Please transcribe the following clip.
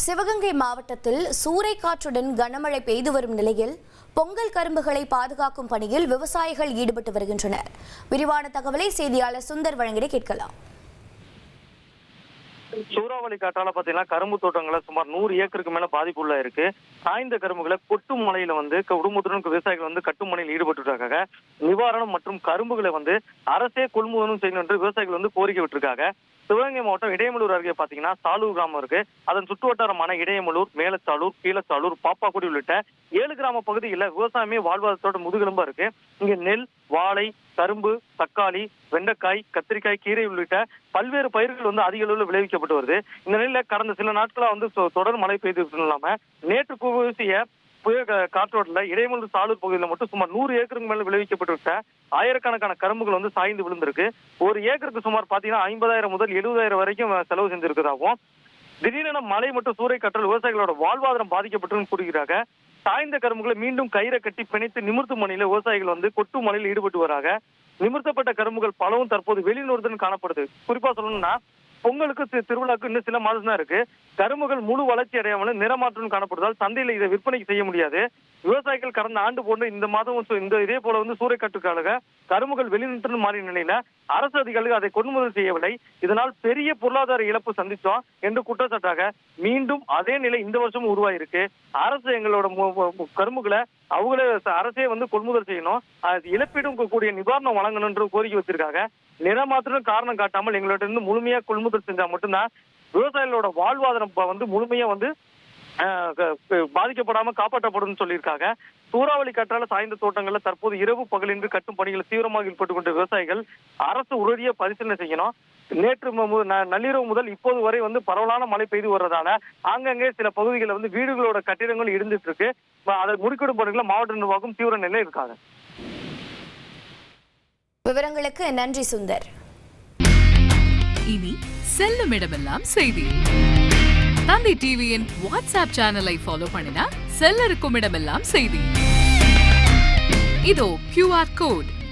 சிவகங்கை மாவட்டத்தில் சூறைக்காற்றுடன் கனமழை பெய்து வரும் நிலையில் பொங்கல் கரும்புகளை பாதுகாக்கும் பணியில் விவசாயிகள் ஈடுபட்டு வருகின்றனர். விரிவான தகவலை செய்தியாளர் சுந்தர் வழங்கிட கேட்கலாம். சூறாவளி காற்றால பாத்தீங்கன்னா கரும்பு தோட்டங்கள சுமார் 100 ஏக்கருக்கு மேல பாதிப்புள்ள இருக்கு. காய்ந்த கரும்புகளை கொட்டும் மலையில குடும்பத்துடன் விவசாயிகள் கட்டும் பணியில் ஈடுபட்டு நிவாரணம் மற்றும் கரும்புகளை அரசே கொள்முதலும் செய்யணும் என்று விவசாயிகள் கோரிக்கை விட்டுருக்காங்க. சிவகங்கை மாவட்டம் இடையமலூர் அருகே பாத்தீங்கன்னா சாலூர் கிராமம் இருக்கு. அதன் சுற்றுவட்டாரமான இடையமலூர், மேலச்சாலூர், கீழச்சாலூர், பாப்பாக்குடி உள்ளிட்ட 7 கிராம பகுதிகளில் விவசாயமே வாழ்வாதாரத்தோட முதுகெலும்பா இருக்கு. இங்க நெல், வாழை, கரும்பு, தக்காளி, வெண்டைக்காய், கத்திரிக்காய், கீரை உள்ளிட்ட பல்வேறு பயிர்கள் அதிக அளவில் விளைவிக்கப்பட்டு வருது. இந்த நிலையில கடந்த சில நாட்களா தொடர் மழை பெய்து இல்லாம நேற்று வீசிய புயல் காற்றோட்டல இடையமலூர் சாலூர் பகுதியில் மட்டும் சுமார் 100 ஏக்கருக்கு மேல விளைவிக்கப்பட்டு விட்ட ஆயிரக்கணக்கான கரும்புகள் சாய்ந்து விழுந்திருக்கு. ஒரு ஏக்கருக்கு சுமார் பாத்தீங்கன்னா 50,000 முதல் 70,000 வரைக்கும் செலவு செஞ்சிருக்கிறதாகவும் திடீரென மழை மற்றும் சூறைக்காற்றால் விவசாயிகளோட வாழ்வாதாரம் பாதிக்கப்பட்டு கூறுகிறாங்க. சாய்ந்த கரும்புகளை மீண்டும் கயிறை கட்டி பிணைத்து நிமிர்த்தும் பணியில விவசாயிகள் கொட்டும் மழையில் ஈடுபட்டு வராங்க. நிமிர்த்தப்பட்ட கரும்புகள் பலவும் தற்போது வெளிநூறுடன் காணப்படுது. குறிப்பா சொல்லணும்னா பொங்கலுக்கு திருவிழாக்கு இன்னும் சில மாதம் தான் இருக்கு. கரும்புகள் முழு வளர்ச்சி அடையாமல் நிறமாற்றம் காணப்படுவதால் சந்தையில இதை விற்பனைக்கு செய்ய முடியாது. விவசாயிகள் கடந்த ஆண்டு போன்ற இந்த மாதம் இதே போல சூறைக்காற்றுக்காக கரும்புகள் வெளிநூற்றுடன் மாறிய நிலையில அரசு அதிகாரிகள் அதை கொள்முதல் செய்யவில்லை. இதனால் பெரிய பொருளாதார இழப்பு சந்திச்சோம் என்று குற்றச்சாட்டாக மீண்டும் அதே நிலை இந்த வருஷமும் உருவாயிருக்கு. அரசு எங்களோட கரும்புகளை அவங்களே அரசே கொள்முதல் செய்யணும், இழப்பீடும் கூடிய நிவாரணம் வழங்கணும் என்று கோரிக்கை வச்சிருக்காங்க. நிறமாத்திரம் காரணம் காட்டாமல் எங்களோட இருந்து முழுமையா கொள்முதல் செஞ்சா மட்டும்தான் விவசாயிகளோட வாழ்வாதாரம் முழுமையா பாதிக்கப்படாம காப்பாற்றப்படும் சொல்லியிருக்காங்க. சூறாவளி காற்றால சாய்ந்த தோட்டங்கள்ல தற்போது இரவு பகலின்றி கட்டும் பணிகளை தீவிரமாக ஈடுபட்டு கொண்ட விவசாயிகள் அரசு உறுதியை பரிசீலனை செய்யணும். நேற்று நள்ளிரவு முதல் இப்போது வரை பரவலான மழை பெய்து வர்றதால ஆங்கங்கே சில பகுதிகளில் வீடுகளோட கட்டிடங்கள் இடிந்துட்டு இருக்கு. அதை முறிக்கிடும் பணிகளை மாவட்ட நிர்வாகம் தீவிர நிலையில் இருக்காங்க. விவரங்களுக்கு நன்றி சுந்தர். இனி செல்லும் இடமெல்லாம் செய்தி. தந்தி டிவியின் வாட்ஸ்அப் சேனலை ஃபாலோ பண்ணினா செல்ல இருக்கும் இடமெல்லாம் செய்தி. இதோ QR கோட்.